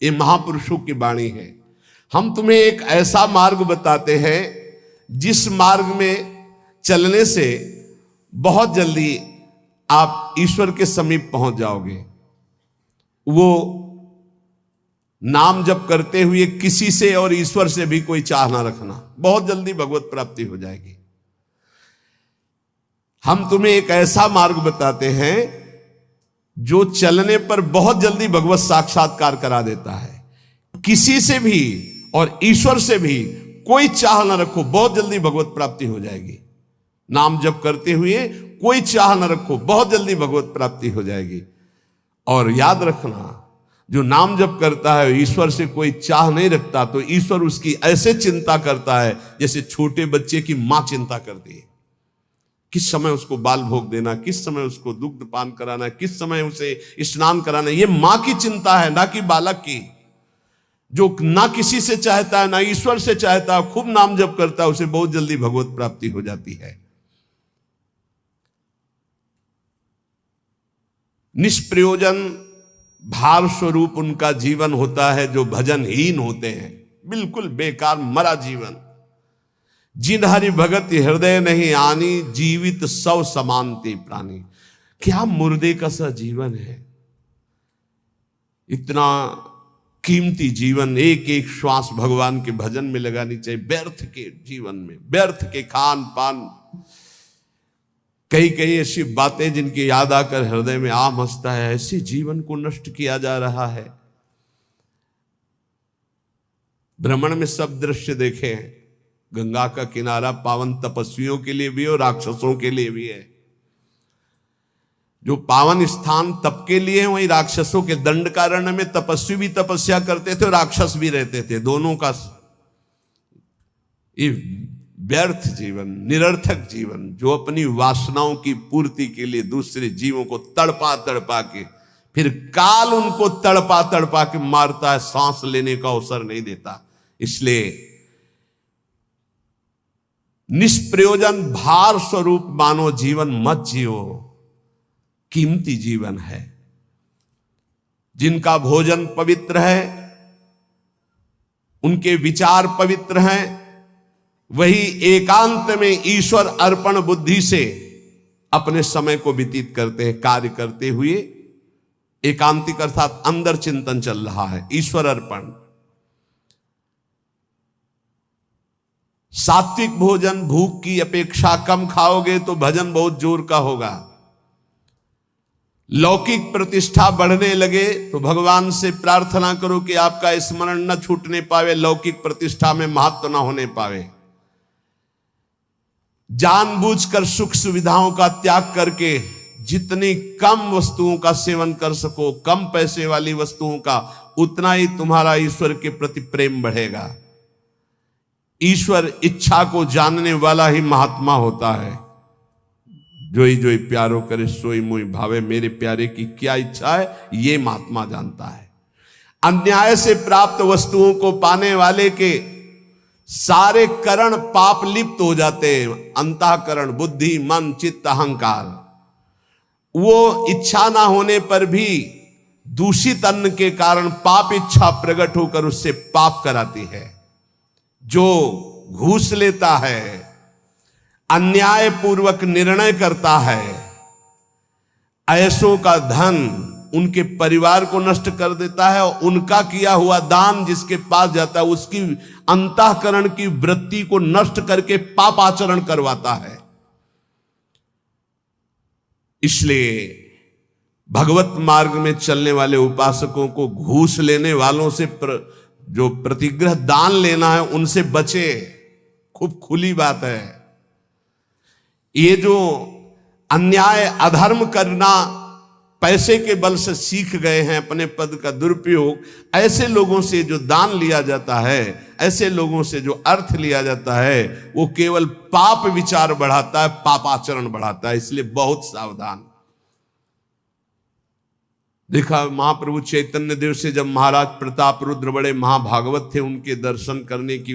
ये महापुरुषों की वाणी है। हम तुम्हें एक ऐसा मार्ग बताते हैं जिस मार्ग में चलने से बहुत जल्दी आप ईश्वर के समीप पहुंच जाओगे। वो नाम जप करते हुए किसी से और ईश्वर से भी कोई चाह ना रखना, बहुत जल्दी भगवत प्राप्ति हो जाएगी। हम तुम्हें एक ऐसा मार्ग बताते हैं जो चलने पर बहुत जल्दी भगवत साक्षात्कार करा देता है। किसी से भी और ईश्वर से भी कोई चाह ना रखो, बहुत जल्दी भगवत प्राप्ति हो जाएगी। नाम जप करते हुए कोई चाह ना रखो, बहुत जल्दी भगवत प्राप्ति हो जाएगी। और याद रखना, जो नाम जप करता है ईश्वर से कोई चाह नहीं रखता, तो ईश्वर उसकी ऐसे चिंता करता है जैसे छोटे बच्चे की मां चिंता करती है। किस समय उसको बाल भोग देना, किस समय उसको दुग्ध पान कराना, किस समय उसे स्नान कराना, ये मां की चिंता है, ना कि बालक की। जो ना किसी से चाहता है, ना ईश्वर से चाहता है, खूब नाम जप करता है, उसे बहुत जल्दी भगवत प्राप्ति हो जाती है। निष्प्रयोजन भार स्वरूप उनका जीवन होता है जो भजनहीन होते हैं, बिल्कुल बेकार मरा जीवन। जिन हरि भगत हृदय नहीं आनी, जीवित सौ समानते प्राणी। क्या मुर्दे का सा जीवन है। इतना कीमती जीवन, एक एक श्वास भगवान के भजन में लगानी चाहिए। व्यर्थ के जीवन में, व्यर्थ के खान पान, कई कई ऐसी बातें जिनकी याद आकर हृदय में आम हंसता है, ऐसे जीवन को नष्ट किया जा रहा है। भ्रमण में सब दृश्य देखे हैं। गंगा का किनारा पावन तपस्वियों के लिए भी और राक्षसों के लिए भी है। जो पावन स्थान तप के लिए है, वहीं राक्षसों के दंडकारण्य में तपस्वी भी तपस्या करते थे और राक्षस भी रहते थे। दोनों का ये व्यर्थ जीवन, निरर्थक जीवन, जो अपनी वासनाओं की पूर्ति के लिए दूसरे जीवों को तड़पा तड़पा के, फिर काल उनको तड़पा तड़पा के मारता है, सांस लेने का अवसर नहीं देता। इसलिए निष्प्रयोजन भार स्वरूप मानो जीवन मत जियो। कीमती जीवन है। जिनका भोजन पवित्र है, उनके विचार पवित्र हैं, वही एकांत में ईश्वर अर्पण बुद्धि से अपने समय को व्यतीत करते हैं। कार्य करते हुए एकांतिक अर्थात अंदर चिंतन चल रहा है, ईश्वर अर्पण। सात्विक भोजन भूख की अपेक्षा कम खाओगे तो भजन बहुत जोर का होगा। लौकिक प्रतिष्ठा बढ़ने लगे तो भगवान से प्रार्थना करो कि आपका स्मरण न छूटने पावे, लौकिक प्रतिष्ठा में महत्व न होने पावे। जानबूझकर सुख सुविधाओं का त्याग करके जितनी कम वस्तुओं का सेवन कर सको, कम पैसे वाली वस्तुओं का, उतना ही तुम्हारा ईश्वर के प्रति प्रेम बढ़ेगा। ईश्वर इच्छा को जानने वाला ही महात्मा होता है। जोई जोई प्यारो करे सोई मोई भावे, मेरे प्यारे की क्या इच्छा है ये महात्मा जानता है। अन्याय से प्राप्त वस्तुओं को पाने वाले के सारे करण पाप लिप्त हो जाते हैं। अंतःकरण, बुद्धि, मन, चित्त, अहंकार, वो इच्छा ना होने पर भी दूषित अन्न के कारण पाप इच्छा प्रकट होकर उससे पाप कराती है। जो घूस लेता है, अन्याय पूर्वक निर्णय करता है, ऐसों का धन उनके परिवार को नष्ट कर देता है और उनका किया हुआ दान जिसके पास जाता है उसकी अंतःकरण की वृत्ति को नष्ट करके पाप आचरण करवाता है। इसलिए भगवत मार्ग में चलने वाले उपासकों को घूस लेने वालों से जो प्रतिग्रह दान लेना है उनसे बचे। खूब खुली बात है। ये जो अन्याय अधर्म करना पैसे के बल से सीख गए हैं, अपने पद का दुरुपयोग, ऐसे लोगों से जो दान लिया जाता है, ऐसे लोगों से जो अर्थ लिया जाता है, वो केवल पाप विचार बढ़ाता है, पापाचरण बढ़ाता है। इसलिए बहुत सावधान। देखा महाप्रभु चैतन्य देव से जब महाराज प्रताप रुद्र बड़े महाभागवत थे, उनके दर्शन करने की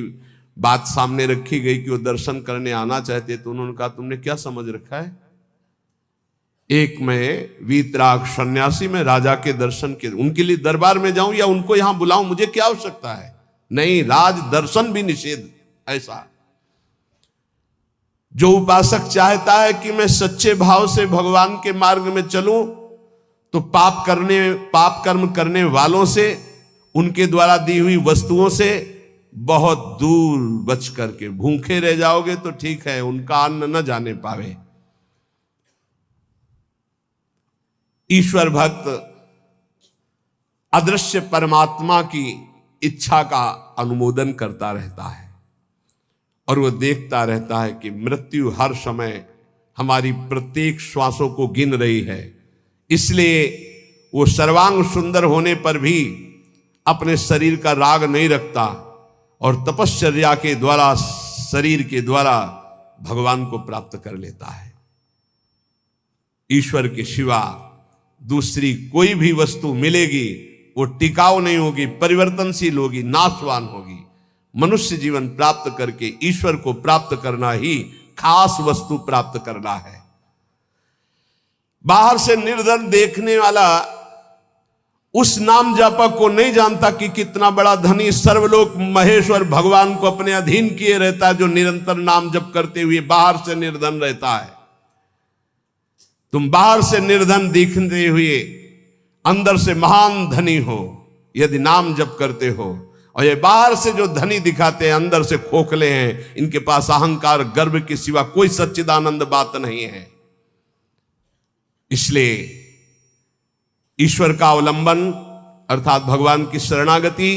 बात सामने रखी गई कि वो दर्शन करने आना चाहते, तो उन्होंने कहा तुमने क्या समझ रखा है, एक मैं वीतराग सन्यासी में राजा के दर्शन के उनके लिए दरबार में जाऊं या उनको यहां बुलाऊं, मुझे क्या आवश्यकता है? नहीं, राज दर्शन भी निषेध। ऐसा जो उपासक चाहता है कि मैं सच्चे भाव से भगवान के मार्ग में चलूं, तो पाप कर्म करने वालों से, उनके द्वारा दी हुई वस्तुओं से बहुत दूर बच करके भूखे रह जाओगे तो ठीक है, उनका अन्न न जाने पावे। ईश्वर भक्त अदृश्य परमात्मा की इच्छा का अनुमोदन करता रहता है और वो देखता रहता है कि मृत्यु हर समय हमारी प्रत्येक श्वासों को गिन रही है। इसलिए वो सर्वांग सुंदर होने पर भी अपने शरीर का राग नहीं रखता और तपश्चर्या के द्वारा, शरीर के द्वारा भगवान को प्राप्त कर लेता है। ईश्वर के सिवा दूसरी कोई भी वस्तु मिलेगी वो टिकाऊ नहीं होगी, परिवर्तनशील होगी, नाशवान होगी। मनुष्य जीवन प्राप्त करके ईश्वर को प्राप्त करना ही खास वस्तु प्राप्त करना है। बाहर से निर्धन देखने वाला उस नाम जापक को नहीं जानता कि कितना बड़ा धनी सर्वलोक महेश्वर भगवान को अपने अधीन किए रहता है, जो निरंतर नाम जप करते हुए बाहर से निर्धन रहता है। तुम बाहर से निर्धन दिखते हुए अंदर से महान धनी हो यदि नाम जप करते हो, और ये बाहर से जो धनी दिखाते हैं अंदर से खोखले हैं, इनके पास अहंकार गर्व के सिवा कोई सच्चिदानंद बात नहीं है। इसलिए ईश्वर का अवलंबन अर्थात भगवान की शरणागति,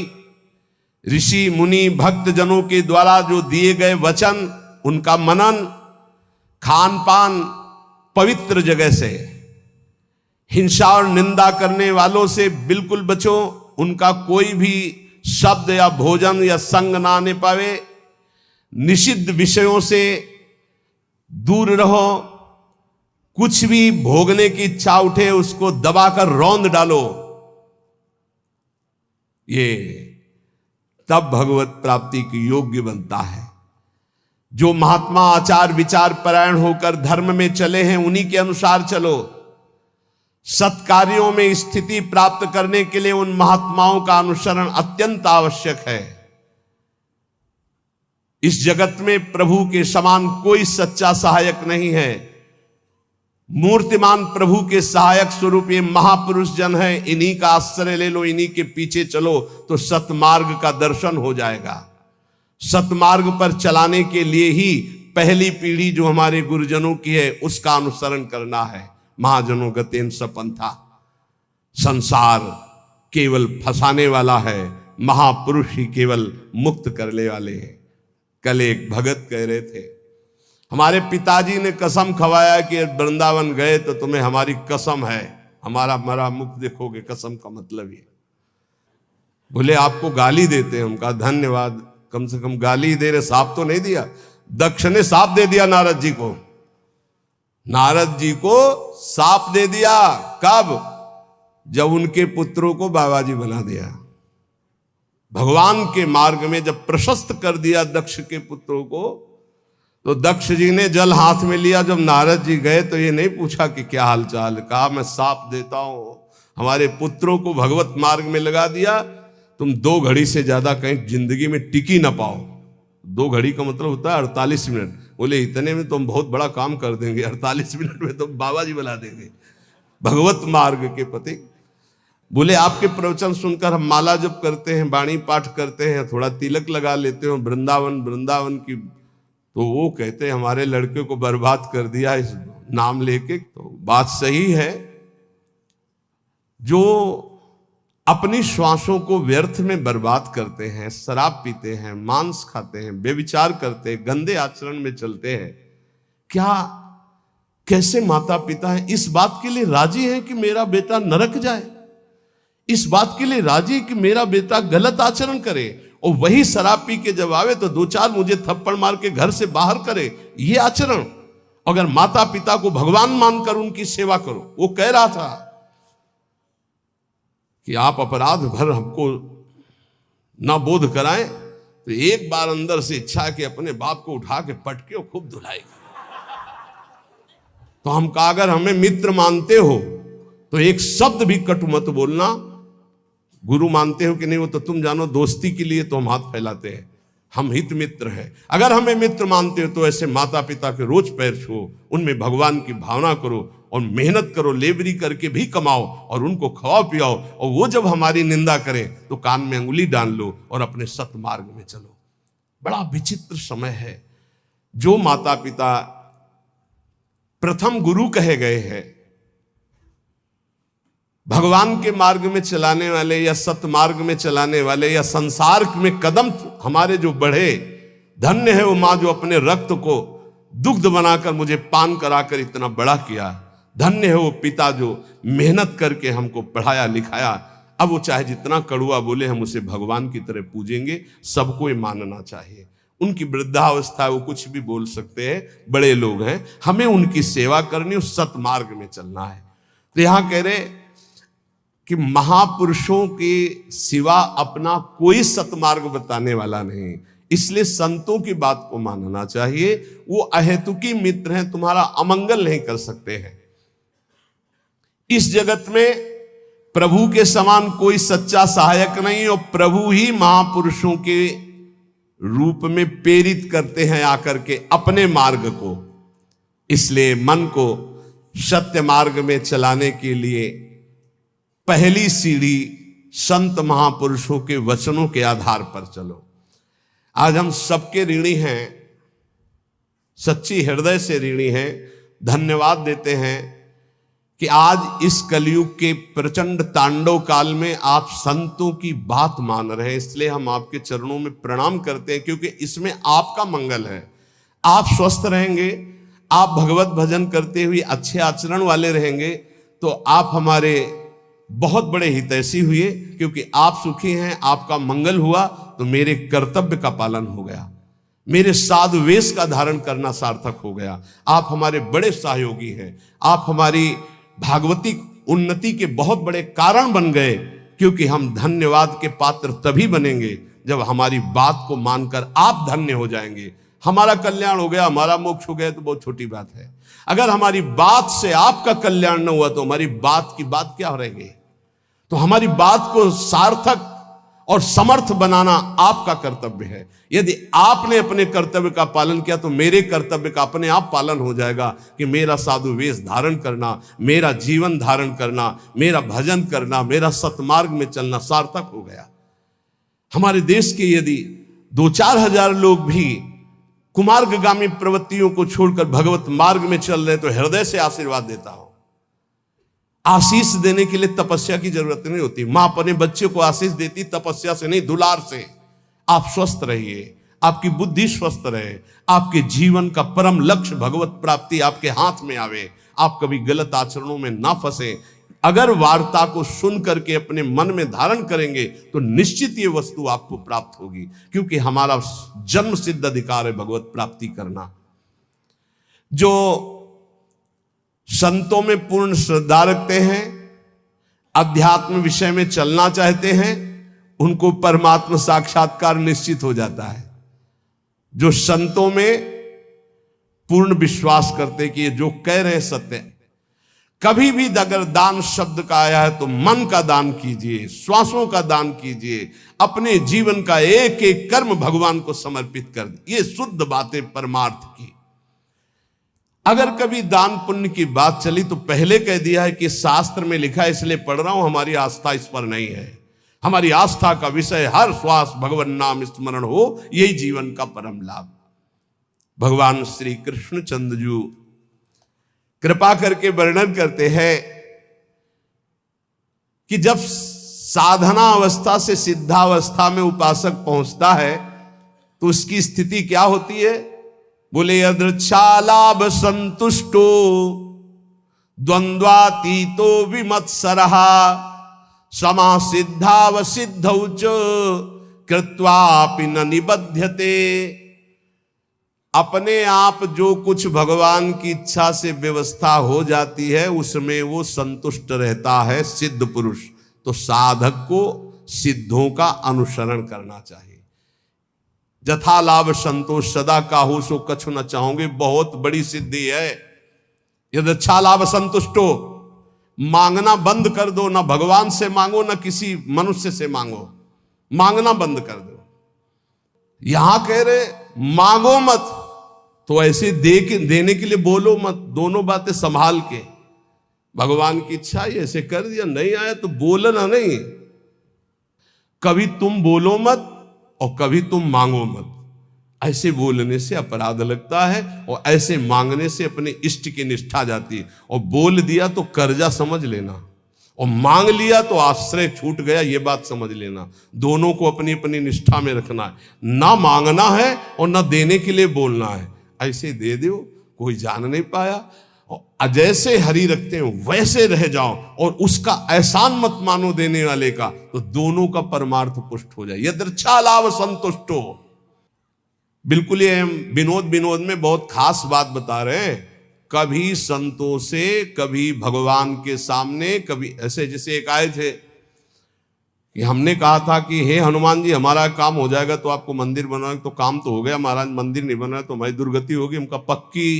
ऋषि मुनि भक्त जनों के द्वारा जो दिए गए वचन, उनका मनन, खान पान पवित्र जगह से, हिंसा और निंदा करने वालों से बिल्कुल बचो, उनका कोई भी शब्द या भोजन या संग ना आने पावे, निषिद्ध विषयों से दूर रहो, कुछ भी भोगने की इच्छा उठे उसको दबाकर रौंद डालो। ये तब भगवत प्राप्ति की योग्य बनता है। जो महात्मा आचार विचार परायण होकर धर्म में चले हैं उन्हीं के अनुसार चलो। सत्कार्यों में स्थिति प्राप्त करने के लिए उन महात्माओं का अनुसरण अत्यंत आवश्यक है। इस जगत में प्रभु के समान कोई सच्चा सहायक नहीं है। मूर्तिमान प्रभु के सहायक स्वरूप ये महापुरुष जन है, इन्हीं का आश्रय ले लो, इन्हीं के पीछे चलो तो सतमार्ग का दर्शन हो जाएगा। सतमार्ग पर चलाने के लिए ही पहली पीढ़ी जो हमारे गुरुजनों की है उसका अनुसरण करना है। महाजनों गतेन सपंथा, संसार केवल फंसाने वाला है, महापुरुष ही केवल मुक्त करने वाले हैं। कल एक भगत कह रहे थे, हमारे पिताजी ने कसम खवाया कि वृंदावन गए तो तुम्हें हमारी कसम है, हमारा मरा मुख देखोगे। कसम का मतलब ये। बोले आपको गाली देते हैं। हम कहा धन्यवाद, कम से कम गाली दे रहे, साफ तो नहीं दिया। दक्ष ने साफ दे दिया नारद जी को, नारद जी को साफ दे दिया। कब? जब उनके पुत्रों को बाबा जी बना दिया। भगवान के मार्ग में जब प्रशस्त कर दिया दक्ष के पुत्रों को, तो दक्ष जी ने जल हाथ में लिया। जब नारद जी गए तो ये नहीं पूछा कि क्या हालचाल, कहा मैं साफ देता हूं, हमारे पुत्रों को भगवत मार्ग में लगा दिया, तुम 2 घड़ी से ज्यादा कहीं जिंदगी में टिकी ना पाओ। 2 घड़ी का मतलब होता है 48 मिनट। बोले इतने में तुम बहुत बड़ा काम कर देंगे, 48 मिनट में तुम बाबा जी बना देंगे भगवत मार्ग के पति। बोले आपके प्रवचन सुनकर हम माला जप करते हैं, बाणी पाठ करते हैं, थोड़ा तिलक लगा लेते हैं वृंदावन की, तो वो कहते हैं हमारे लड़के को बर्बाद कर दिया इस नाम लेके। तो बात सही है, जो अपनी श्वासों को व्यर्थ में बर्बाद करते हैं, शराब पीते हैं, मांस खाते हैं, बेविचार करते हैं, गंदे आचरण में चलते हैं, क्या कैसे माता पिता हैं इस बात के लिए राजी हैं कि मेरा बेटा नरक जाए? इस बात के लिए राजी कि मेरा बेटा गलत आचरण करे, और वही शराब पी के जब आवे तो 2-4 मुझे थप्पड़ मार के घर से बाहर करे? ये आचरण? अगर माता पिता को भगवान मानकर उनकी सेवा करो। वो कह रहा था कि आप अपराध भर हमको ना बोध कराएं, तो एक बार अंदर से इच्छा है कि अपने बाप को उठा के पटके और खूब धुलाएगा। तो हम कहा अगर हमें मित्र मानते हो तो एक शब्द भी कटु मत बोलना। गुरु मानते हो कि नहीं वो तो तुम जानो, दोस्ती के लिए तो हम हाथ फैलाते हैं, हम हित मित्र हैं। अगर हमें मित्र मानते हो तो ऐसे माता पिता के रोज पैर छुओ, उनमें भगवान की भावना करो और मेहनत करो, लेबरी करके भी कमाओ और उनको खवाओ पियाओ, और वो जब हमारी निंदा करें तो कान में अंगुली डाल लो और अपने सतमार्ग में चलो। बड़ा विचित्र समय है। जो माता पिता प्रथम गुरु कहे गए हैं, भगवान के मार्ग में चलाने वाले या सतमार्ग में चलाने वाले या संसार में कदम हमारे जो बढ़े, धन्य है वो माँ जो अपने रक्त को दुग्ध बनाकर मुझे पान कराकर इतना बड़ा किया। धन्य है वो पिता जो मेहनत करके हमको पढ़ाया लिखाया। अब वो चाहे जितना कड़ुआ बोले, हम उसे भगवान की तरह पूजेंगे, सबको ये मानना चाहिए। उनकी वृद्धावस्था है, वो कुछ भी बोल सकते हैं, बड़े लोग हैं, हमें उनकी सेवा करनी, उस सतमार्ग में चलना है। तो यहां कह रहे कि महापुरुषों के सिवा अपना कोई सतमार्ग बताने वाला नहीं, इसलिए संतों की बात को मानना चाहिए। वो अहेतुकी मित्र हैं, तुम्हारा अमंगल नहीं कर सकते हैं। इस जगत में प्रभु के समान कोई सच्चा सहायक नहीं, और प्रभु ही महापुरुषों के रूप में प्रेरित करते हैं आकर के अपने मार्ग को। इसलिए मन को सत्य मार्ग में चलाने के लिए पहली सीढ़ी संत महापुरुषों के वचनों के आधार पर चलो। आज हम सबके ऋणी हैं, सच्ची हृदय से ऋणी हैं, धन्यवाद देते हैं कि आज इस कलयुग के प्रचंड तांडव काल में आप संतों की बात मान रहे हैं। इसलिए हम आपके चरणों में प्रणाम करते हैं, क्योंकि इसमें आपका मंगल है। आप स्वस्थ रहेंगे, आप भगवत भजन करते हुए अच्छे आचरण वाले रहेंगे, तो आप हमारे बहुत बड़े हितैषी हुए, क्योंकि आप सुखी हैं, आपका मंगल हुआ तो मेरे कर्तव्य का पालन हो गया, मेरे साधु वेश का धारण करना सार्थक हो गया। आप हमारे बड़े सहयोगी हैं, आप हमारी भागवती उन्नति के बहुत बड़े कारण बन गए, क्योंकि हम धन्यवाद के पात्र तभी बनेंगे जब हमारी बात को मानकर आप धन्य हो जाएंगे। हमारा कल्याण हो गया, हमारा मोक्ष हो गया तो बहुत छोटी बात है। अगर हमारी बात से आपका कल्याण न हुआ तो हमारी बात की बात क्या रहेगी? तो हमारी बात को सार्थक और समर्थ बनाना आपका कर्तव्य है। यदि आपने अपने कर्तव्य का पालन किया तो मेरे कर्तव्य का अपने आप पालन हो जाएगा कि मेरा साधु वेश धारण करना, मेरा जीवन धारण करना, मेरा भजन करना, मेरा सतमार्ग में चलना सार्थक हो गया। हमारे देश के यदि 2-4 हजार लोग भी कुमार्गगामी प्रवृत्तियों को छोड़कर भगवत मार्ग में चल रहे तो हृदय से आशीर्वाद देता हूं। आशीष देने के लिए तपस्या की जरूरत नहीं होती। मां अपने बच्चे को आशीष देती तपस्या से नहीं, दुलार से। आप स्वस्थ रहिए, आपकी बुद्धि स्वस्थ रहे, आपके जीवन का परम लक्ष्य भगवत प्राप्ति आपके हाथ में आवे, आप कभी गलत आचरणों में ना फंसे। अगर वार्ता को सुन करके अपने मन में धारण करेंगे तो निश्चित ये वस्तु आपको प्राप्त होगी, क्योंकि हमारा जन्म सिद्ध अधिकार है भगवत प्राप्ति करना। जो संतों में पूर्ण श्रद्धा रखते हैं, अध्यात्म विषय में चलना चाहते हैं, उनको परमात्मा साक्षात्कार निश्चित हो जाता है। जो संतों में पूर्ण विश्वास करते कि ये जो कह रहे हैं सत्य है। कभी भी अगर दान शब्द का आया है तो मन का दान कीजिए, श्वासों का दान कीजिए, अपने जीवन का एक एक कर्म भगवान को समर्पित कर दे। ये शुद्ध बातें परमार्थ की। अगर कभी दान पुण्य की बात चली तो पहले कह दिया है कि शास्त्र में लिखा है इसलिए पढ़ रहा हूं, हमारी आस्था इस पर नहीं है। हमारी आस्था का विषय हर श्वास भगवान नाम स्मरण हो, यही जीवन का परम लाभ। भगवान श्री कृष्ण चंद्र जी कृपा करके वर्णन करते हैं कि जब साधना अवस्था से सिद्धावस्था में उपासक पहुंचता है तो उसकी स्थिति क्या होती है? बोले यदृच्छालाभ संतुष्टो द्वंद्वातीतो विमत्सरः समा सिद्धावसिद्धौ च कृत्वापि न निबध्यते। अपने आप जो कुछ भगवान की इच्छा से व्यवस्था हो जाती है उसमें वो संतुष्ट रहता है सिद्ध पुरुष। तो साधक को सिद्धों का अनुसरण करना चाहिए। जथा लाभ संतोष सदा काहू सो कछु न चाहोगे, बहुत बड़ी सिद्धि है। यदृच्छा लाभ संतुष्टो, मांगना बंद कर दो, ना भगवान से मांगो ना किसी मनुष्य से मांगो, मांगना बंद कर दो। यहां कह रहे मांगो मत, तो ऐसे देने के लिए बोलो मत, दोनों बातें संभाल के। भगवान की इच्छा है ऐसे कर दिया, नहीं आया तो बोलना नहीं। कभी तुम बोलो मत और कभी तुम मांगो मत। ऐसे बोलने से अपराध लगता है और ऐसे मांगने से अपने इष्ट की निष्ठा जाती है। और बोल दिया तो कर्जा समझ लेना, और मांग लिया तो आश्रय छूट गया, ये बात समझ लेना। दोनों को अपनी अपनी निष्ठा में रखना है, ना मांगना है और ना देने के लिए बोलना है। ऐसे दे दो, कोई जान नहीं पाया। और जैसे हरि रखते हैं वैसे रह जाओ, और उसका एहसान मत मानो देने वाले का, तो दोनों का परमार्थ पुष्ट हो जाए। यदृच्छा लाभ संतुष्टो। बिल्कुल ये विनोद में बहुत खास बात बता रहे हैं। कभी संतों से, कभी भगवान के सामने, कभी ऐसे। जैसे एक आए थे कि हमने कहा था कि हे हनुमान जी, हमारा काम हो जाएगा तो आपको मंदिर बनवाना। तो काम तो हो गया महाराज, मंदिर नहीं बना तो हमारी दुर्गति होगी। हमका पक्की,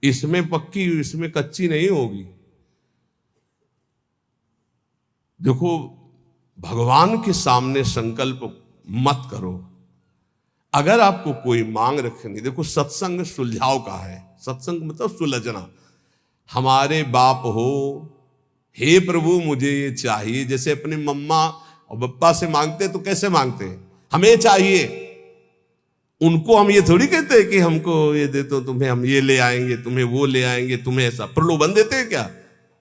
इसमें पक्की, इसमें कच्ची नहीं होगी। देखो, भगवान के सामने संकल्प मत करो। अगर आपको कोई मांग रखनी, देखो सत्संग सुलझाव का है। सत्संग मतलब सुलझना। हमारे बाप हो, हे प्रभु मुझे ये चाहिए। जैसे अपने मम्मा और पप्पा से मांगते तो कैसे मांगते हैं, हमें चाहिए। उनको हम ये थोड़ी कहते हैं कि हमको ये दे तो तुम्हें हम ये ले आएंगे, तुम्हें वो ले आएंगे, तुम्हें ऐसा। प्रलोभन देते हैं क्या?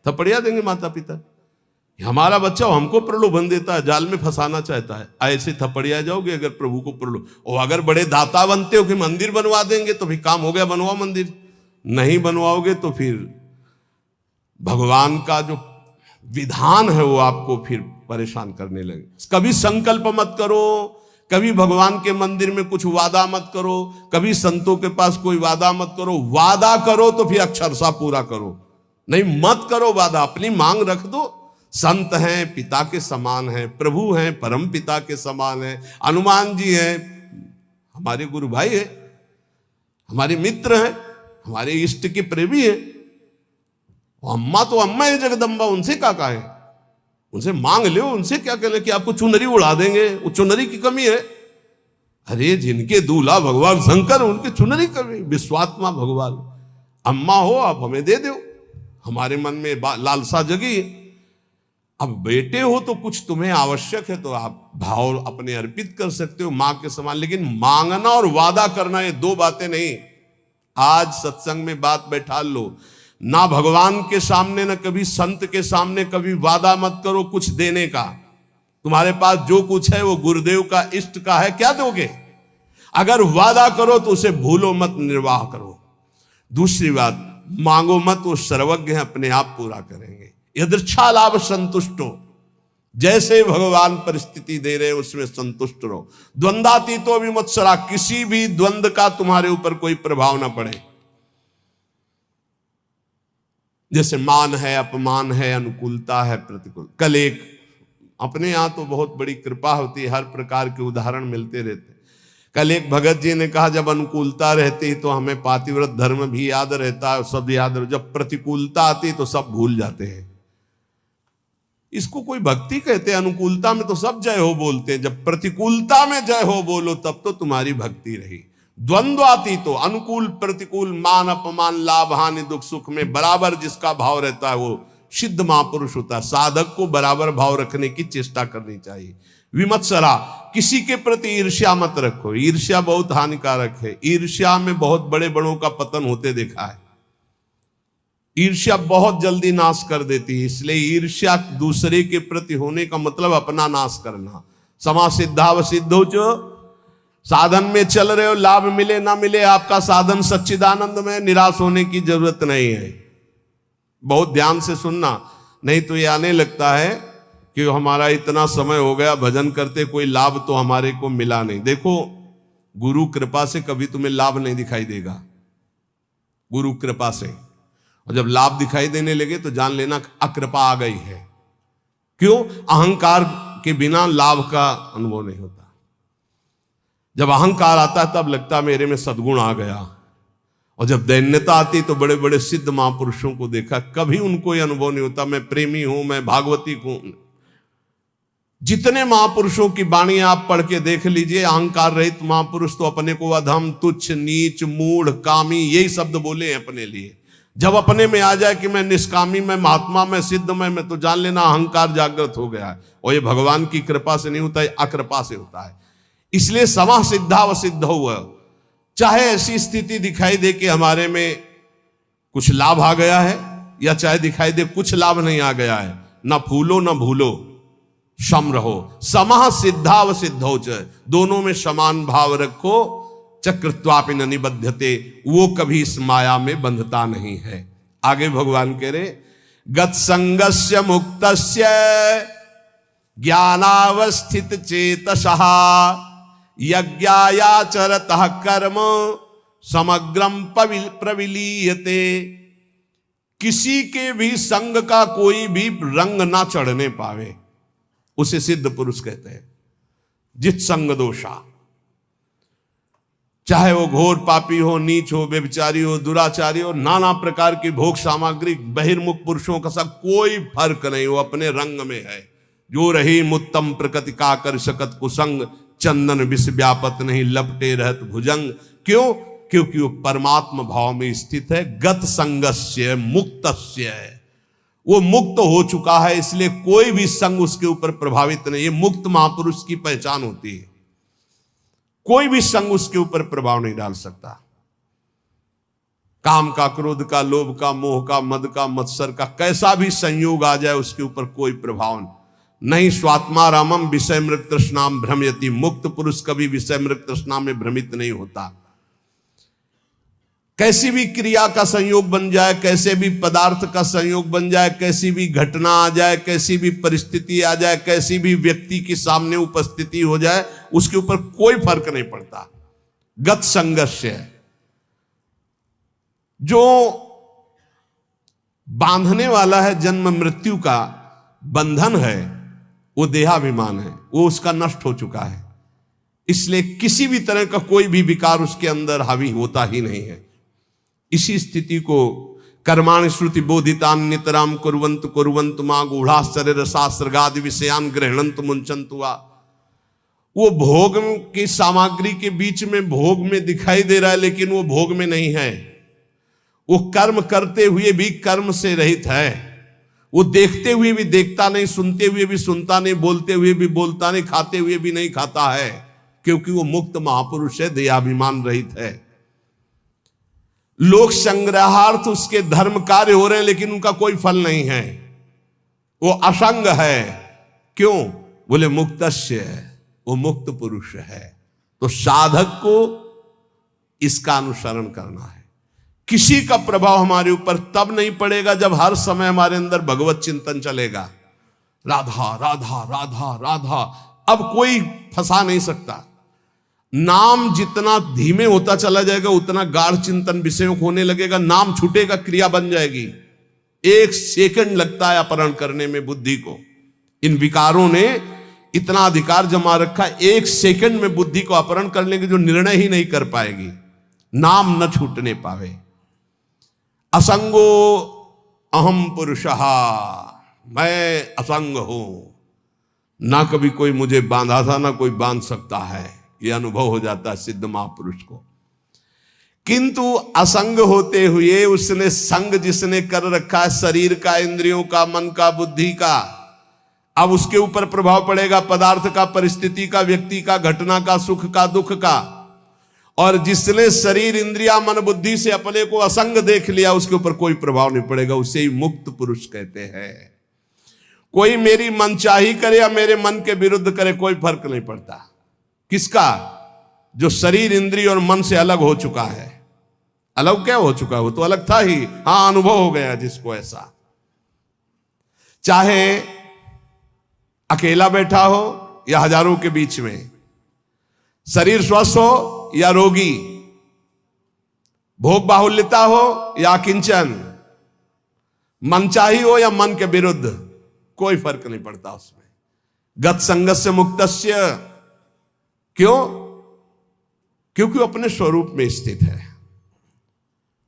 थपड़िया देंगे माता पिता। हमारा बच्चा हमको प्रलोभन देता है, जाल में फंसाना चाहता है। ऐसे थपड़िया जाओगे अगर प्रभु को प्रलोभ। और अगर बड़े दाता बनते हो कि मंदिर बनवा देंगे तो भी काम हो गया, बनवाओ मंदिर। नहीं बनवाओगे तो फिर भगवान का जो विधान है वो आपको फिर परेशान करने लगे। कभी संकल्प मत करो, कभी भगवान के मंदिर में कुछ वादा मत करो, कभी संतों के पास कोई वादा मत करो। वादा करो तो फिर अक्षरशः पूरा करो, नहीं मत करो वादा। अपनी मांग रख दो। संत हैं, पिता के समान हैं, प्रभु हैं, परम पिता के समान हैं, हनुमान जी हैं, हमारे गुरु भाई हैं, हमारे मित्र हैं, हमारे इष्ट के प्रेमी हैं। अम्मा तो अम्मा है जगदम्बा, उनसे क्या कहें? उनसे मांग लो। उनसे क्या कहना कि आपको चुनरी उड़ा देंगे, वो चुनरी की कमी है। अरे जिनके दूल्हा भगवान शंकर, उनके चुनरी कमी। विश्वात्मा भगवान अम्मा हो, आप हमें दे दो। हमारे मन में लालसा जगी। अब बेटे हो तो कुछ तुम्हें आवश्यक है तो आप भाव अपने अर्पित कर सकते हो मां के समान। लेकिन मांगना और वादा करना ये दो बातें नहीं। आज सत्संग में बात बैठा लो। ना भगवान के सामने, ना कभी संत के सामने कभी वादा मत करो कुछ देने का। तुम्हारे पास जो कुछ है वो गुरुदेव का, इष्ट का है, क्या दोगे? अगर वादा करो तो उसे भूलो मत, निर्वाह करो। दूसरी बात, मांगो मत, वो सर्वज्ञ है, अपने आप पूरा करेंगे। यदृच्छा लाभ संतुष्टो। जैसे भगवान परिस्थिति दे रहे उसमें संतुष्ट रहो। द्वंद्वातीतो विमत्सरा। किसी भी द्वंद्व का तुम्हारे ऊपर कोई प्रभाव ना पड़े। जैसे मान है, अपमान है, अनुकूलता है, प्रतिकूल। कल एक अपने यहां तो बहुत बड़ी कृपा होती है, हर प्रकार के उदाहरण मिलते रहते। कल एक भगत जी ने कहा, जब अनुकूलता रहती तो हमें पातिव्रत धर्म भी याद रहता है, सब याद रहता। जब प्रतिकूलता आती तो सब भूल जाते हैं। इसको कोई भक्ति कहते हैं? अनुकूलता में तो सब जय हो बोलते हैं, जब प्रतिकूलता में जय हो बोलो तब तो तुम्हारी भक्ति रही। द्वंद्व आती तो अनुकूल प्रतिकूल, मान अपमान, लाभ हानि, दुख सुख में बराबर जिसका भाव रहता है वो सिद्ध महापुरुष होता है। साधक को बराबर भाव रखने की चेष्टा करनी चाहिए। विमत्सरा। किसी के प्रति ईर्ष्या मत रखो। ईर्ष्या बहुत हानिकारक है। ईर्ष्या में बहुत बड़े बड़ों का पतन होते देखा है। ईर्ष्या बहुत जल्दी नाश कर देती है। इसलिए ईर्ष्या दूसरे के प्रति होने का मतलब अपना नाश करना। समा सिद्धाव सिद्धो चो। साधन में चल रहे हो, लाभ मिले ना मिले, आपका साधन सच्चिदानंद में, निराश होने की जरूरत नहीं है। बहुत ध्यान से सुनना, नहीं तो ये आने लगता है कि हमारा इतना समय हो गया भजन करते, कोई लाभ तो हमारे को मिला नहीं। देखो, गुरु कृपा से कभी तुम्हें लाभ नहीं दिखाई देगा, गुरु कृपा से। और जब लाभ दिखाई देने लगे तो जान लेना अकृपा आ गई है। क्यों? अहंकार के बिना लाभ का अनुभव नहीं होता। जब अहंकार आता है तब लगता है मेरे में सद्गुण आ गया, और जब दैन्यता आती तो बड़े बड़े सिद्ध महापुरुषों को देखा, कभी उनको यह अनुभव नहीं होता मैं प्रेमी हूं, मैं भागवती हूं। जितने महापुरुषों की वाणी आप पढ़ के देख लीजिए, अहंकार रहित महापुरुष तो अपने को अधम, तुच्छ, नीच, मूढ़, कामी यही शब्द बोले हैं अपने लिए। जब अपने में आ जाए कि मैं निष्कामी, मैं महात्मा, मैं सिद्ध, मैं तो जान लेना अहंकार जागृत हो गया है। और ये भगवान की कृपा से नहीं होता है, अकृपा से होता है। इसलिए समा सिद्धा व सिद्ध हुआ। चाहे ऐसी स्थिति दिखाई दे कि हमारे में कुछ लाभ आ गया है, या चाहे दिखाई दे कुछ लाभ नहीं आ गया है, ना फूलो ना भूलो, सम रहो। समा सिद्धा व सिद्धौ च, दोनों में समान भाव रखो। चक्रत्वापि न निबध्यते, वो कभी इस माया में बंधता नहीं है। आगे भगवान कह रहे गत संगस्य मुक्तस्य ज्ञानावस्थित चेतसः यज्ञायाचरतः कर्म समग्रम प्रविलीयते। किसी के भी संग का कोई भी रंग ना चढ़ने पावे, उसे सिद्ध पुरुष कहते हैं। जित संग दोषा, चाहे वो घोर पापी हो, नीच हो, व्यभिचारी हो, दुराचारी हो, नाना प्रकार की भोग सामग्री, बहिर्मुख पुरुषों का सब कोई फर्क नहीं, वो अपने रंग में है। जो रही मुत्तम प्रकृति का कर सकत कुसंग, चंदन विष व्यापत नहीं लपटे रहत भुजंग। क्यों? क्योंकि वो परमात्मा भाव में स्थित है। गत संगस्य मुक्तस्य, वो मुक्त हो चुका है, इसलिए कोई भी संग उसके ऊपर प्रभावित नहीं। ये मुक्त महापुरुष की पहचान होती है। कोई भी संग उसके ऊपर प्रभाव नहीं डाल सकता। काम का, क्रोध का, लोभ का, मोह का, मद का, मत्सर का कैसा भी संयोग आ जाए उसके ऊपर कोई प्रभाव नहीं। स्वात्मा रामम विषय मृग तृष्णाम भ्रमयति। मुक्त पुरुष कभी विषय मृग तृष्णा में भ्रमित नहीं होता। कैसी भी क्रिया का संयोग बन जाए, कैसे भी पदार्थ का संयोग बन जाए, कैसी भी घटना आ जाए, कैसी भी परिस्थिति आ जाए, कैसी भी व्यक्ति के सामने उपस्थिति हो जाए, उसके ऊपर कोई फर्क नहीं पड़ता। गत संगस्य, जो बांधने वाला है जन्म मृत्यु का बंधन है, वो देहाभिमान है, वो उसका नष्ट हो चुका है। इसलिए किसी भी तरह का कोई भी विकार उसके अंदर हावी होता ही नहीं है। इसी स्थिति को कर्माणि श्रुति बोधितान नितराम कुर्वन्तु कुर्वन्तु मां गूढ़ाश्चर्य रसास्त्रगादि विषयान गृह्णन्तु मुंचन्तु वा। वो भोग की सामग्री के बीच में भोग में दिखाई दे रहा है, लेकिन वो भोग में नहीं है। वो कर्म करते हुए भी कर्म से रहित है। वो देखते हुए भी देखता नहीं, सुनते हुए भी सुनता नहीं, बोलते हुए भी बोलता नहीं, खाते हुए भी नहीं खाता है, क्योंकि वो मुक्त महापुरुष है, देहाभिमान रहित है। लोक संग्रहार्थ उसके धर्म कार्य हो रहे हैं, लेकिन उनका कोई फल नहीं है। वो असंग है। क्यों? बोले मुक्तस्य है, वो मुक्त पुरुष है। तो साधक को इसका अनुसरण करना है। किसी का प्रभाव हमारे ऊपर तब नहीं पड़ेगा जब हर समय हमारे अंदर भगवत चिंतन चलेगा। राधा राधा राधा राधा, अब कोई फंसा नहीं सकता। नाम जितना धीमे होता चला जाएगा उतना गाढ़ चिंतन विषयों को होने लगेगा। नाम छूटेगा, क्रिया बन जाएगी। 1 सेकंड लगता है अपहरण करने में बुद्धि को। इन विकारों ने इतना अधिकार जमा रखा, 1 सेकंड में बुद्धि को अपहरण करने के जो निर्णय ही नहीं कर पाएगी, नाम न छूटने पावे। असंगो अहम पुरुषः, मैं असंग हूं, ना कभी कोई मुझे बांधा था, ना कोई बांध सकता है। यह अनुभव हो जाता है सिद्ध महापुरुष को। किंतु असंग होते हुए उसने संग जिसने कर रखा है शरीर का, इंद्रियों का, मन का, बुद्धि का, अब उसके ऊपर प्रभाव पड़ेगा पदार्थ का, परिस्थिति का, व्यक्ति का, घटना का, सुख का, दुख का। और जिसने शरीर, इंद्रिया, मन, बुद्धि से अपने को असंग देख लिया, उसके ऊपर कोई प्रभाव नहीं पड़ेगा। उसे ही मुक्त पुरुष कहते हैं। कोई मेरी मनचाही करे या मेरे मन के विरुद्ध करे, कोई फर्क नहीं पड़ता। किसका? जो शरीर, इंद्रिय और मन से अलग हो चुका है। अलग क्या हो चुका है? वो तो अलग था ही। हां, अनुभव हो गया जिसको ऐसा। चाहे अकेला बैठा हो या हजारों के बीच में, शरीर स्वस्थ हो या रोगी, भोग बाहुल्यता हो या किंचन, मनचाही हो या मन के विरुद्ध, कोई फर्क नहीं पड़ता उसमें। गत संगस्य मुक्तस्य। क्यों? क्योंकि वो अपने स्वरूप में स्थित है।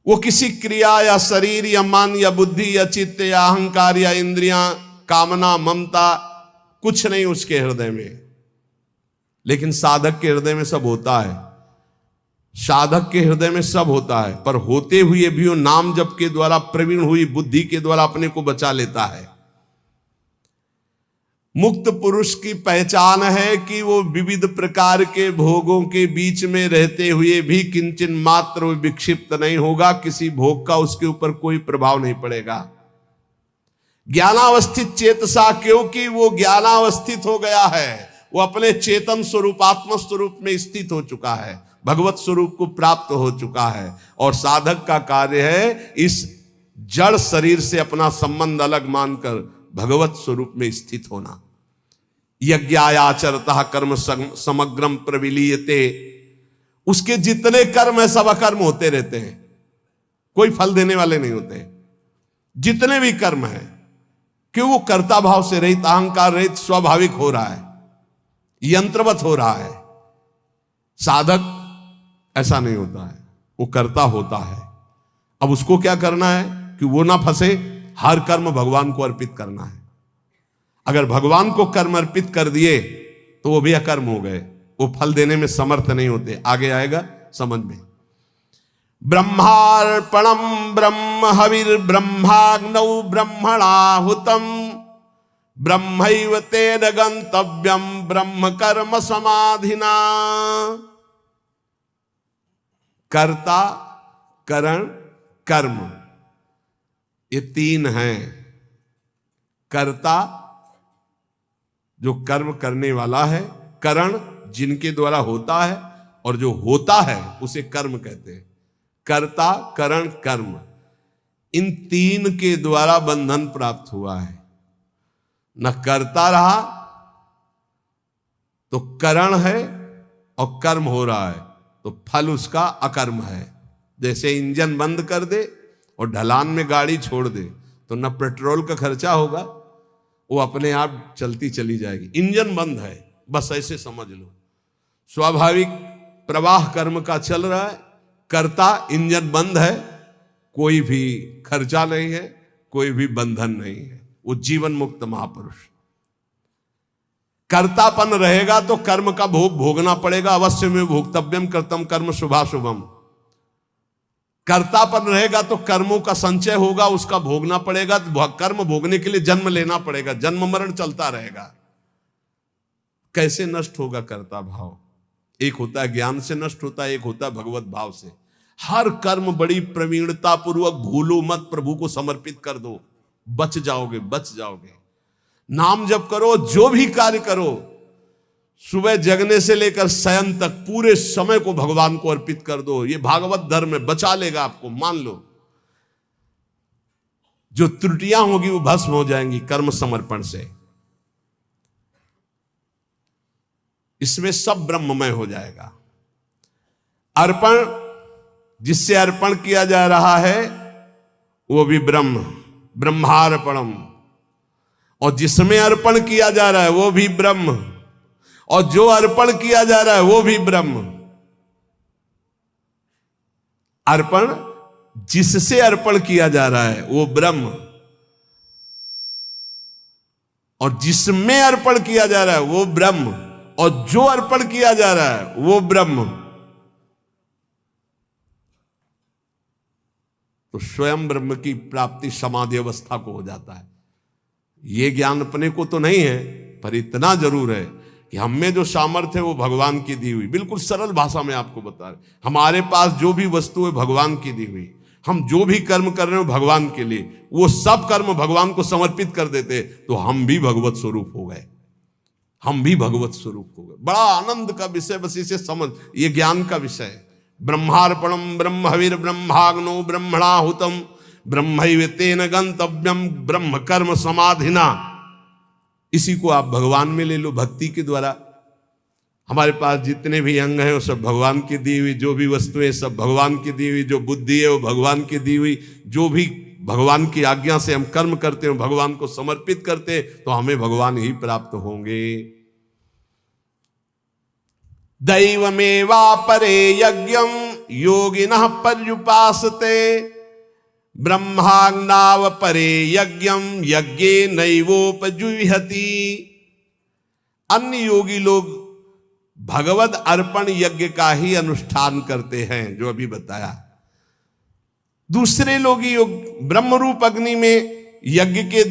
वो किसी क्रिया या शरीर या मन या बुद्धि या चित्त या अहंकार या इंद्रियां, कामना, ममता कुछ नहीं उसके हृदय में। लेकिन साधक के हृदय में सब होता है, साधक के हृदय में सब होता है, पर होते हुए भी वो नाम जप के द्वारा, प्रवीण हुई बुद्धि के द्वारा अपने को बचा लेता है। मुक्त पुरुष की पहचान है कि वो विविध प्रकार के भोगों के बीच में रहते हुए भी किंचन मात्र विक्षिप्त नहीं होगा, किसी भोग का उसके ऊपर कोई प्रभाव नहीं पड़ेगा। ज्ञानावस्थित चेतसा, क्योंकि वो ज्ञानावस्थित हो गया है, वो अपने चेतन स्वरूप आत्म स्वरूप में स्थित हो चुका है, भगवत स्वरूप को प्राप्त हो चुका है। और साधक का कार्य है इस जड़ शरीर से अपना संबंध अलग मानकर भगवत स्वरूप में स्थित होना। यज्ञायाचरतः कर्म समग्रम प्रविलीयते, उसके जितने कर्म है सब अकर्म होते रहते हैं, कोई फल देने वाले नहीं होते। जितने भी कर्म है, क्यों वो कर्ता भाव से रहित, अहंकार रहित, स्वाभाविक हो रहा है, यंत्रवत हो रहा है। साधक ऐसा नहीं होता है, वो कर्ता होता है। अब उसको क्या करना है कि वो ना फंसे, हर कर्म भगवान को अर्पित करना है। अगर भगवान को कर्म अर्पित कर दिए तो वो भी अकर्म हो गए, वो फल देने में समर्थ नहीं होते। आगे आएगा समझ में। ब्रह्मार्पणम ब्रह्म हविर ब्रह्माग्नौ ब्रह्मणाहुतम ब्रह्मैव तेन गंतव्यम ब्रह्म कर्म समाधिना। कर्ता, करण, कर्म, ये तीन हैं। कर्ता जो कर्म करने वाला है, करण जिनके द्वारा होता है, और जो होता है उसे कर्म कहते हैं। कर्ता, करण, कर्म, इन तीन के द्वारा बंधन प्राप्त हुआ है। न कर्ता रहा तो करण है, और कर्म हो रहा है तो फल उसका अकर्म है। जैसे इंजन बंद कर दे और ढलान में गाड़ी छोड़ दे तो न पेट्रोल का खर्चा होगा, वो अपने आप चलती चली जाएगी। इंजन बंद है, बस ऐसे समझ लो। स्वाभाविक प्रवाह कर्म का चल रहा है, कर्ता इंजन बंद है, कोई भी खर्चा नहीं है, कोई भी बंधन नहीं है, वो जीवन मुक्त महापुरुष। कर्तापन रहेगा तो कर्म का भोग भोगना पड़ेगा, अवश्य में भोक्तव्यम कर्तम कर्म शुभाशुभम। कर्तापन रहेगा तो कर्मों का संचय होगा, उसका भोगना पड़ेगा। कर्म भोगने के लिए जन्म लेना पड़ेगा, जन्म मरण चलता रहेगा। कैसे नष्ट होगा कर्ता भाव? एक होता है ज्ञान से नष्ट होता है, एक होता है भगवत भाव से। हर कर्म बड़ी प्रवीणता पूर्वक भूलो मत, प्रभु को समर्पित कर दो, बच जाओगे, बच जाओगे। नाम जप करो, जो भी कार्य करो, सुबह जगने से लेकर शयन तक पूरे समय को भगवान को अर्पित कर दो। ये भागवत धर्म है, बचा लेगा आपको, मान लो। जो त्रुटियां होगी वो भस्म हो जाएंगी कर्म समर्पण से। इसमें सब ब्रह्ममय हो जाएगा। अर्पण, जिससे अर्पण किया जा रहा है वो भी ब्रह्म, ब्रह्मार्पणम, और जिसमें अर्पण किया जा रहा है वो भी ब्रह्म, और जो अर्पण किया जा रहा है वो भी ब्रह्म। अर्पण, जिससे अर्पण किया जा रहा है वो ब्रह्म, और जिसमें अर्पण किया जा रहा है वो ब्रह्म, और जो अर्पण किया जा रहा है वो ब्रह्म। तो स्वयं ब्रह्म की प्राप्ति समाधि अवस्था को हो जाता है। ये ज्ञान अपने को तो नहीं है, पर इतना जरूर है कि हम में जो सामर्थ्य है वो भगवान की दी हुई। बिल्कुल सरल भाषा में आपको बता रहे, हमारे पास जो भी वस्तु है भगवान की दी हुई। हम जो भी कर्म कर रहे हो भगवान के लिए, वो सब कर्म भगवान को समर्पित कर देते तो हम भी भगवत स्वरूप हो गए, हम भी भगवत स्वरूप हो गए। बड़ा आनंद का विषय, बस इसे समझ, ये ज्ञान का विषय है। ब्रह्मार्पणम ब्रह्म हविर ब्रह्माग्नो ब्रह्मणाहुतम ब्रह्मैव तेन गंतव्यम ब्रह्म कर्म समाधिना। इसी को आप भगवान में ले लो, भक्ति के द्वारा। हमारे पास जितने भी अंग हैं वो सब भगवान की दी हुई, जो भी वस्तुएं सब भगवान की दी हुई, जो बुद्धि है वो भगवान की दी हुई, जो भी भगवान की आज्ञा से हम कर्म करते हैं भगवान को समर्पित करते, तो हमें भगवान ही प्राप्त होंगे। दैवमेवा परे यज्ञम योगिनः पर्युपासते ब्रह्माग्नाव परे यज्ञम यज्ञे नैवोपजुह्यति। अन्य योगी लोग भगवद अर्पण यज्ञ का ही अनुष्ठान करते हैं, जो अभी बताया। दूसरे लोग योग ब्रह्म रूप अग्नि में यज्ञ के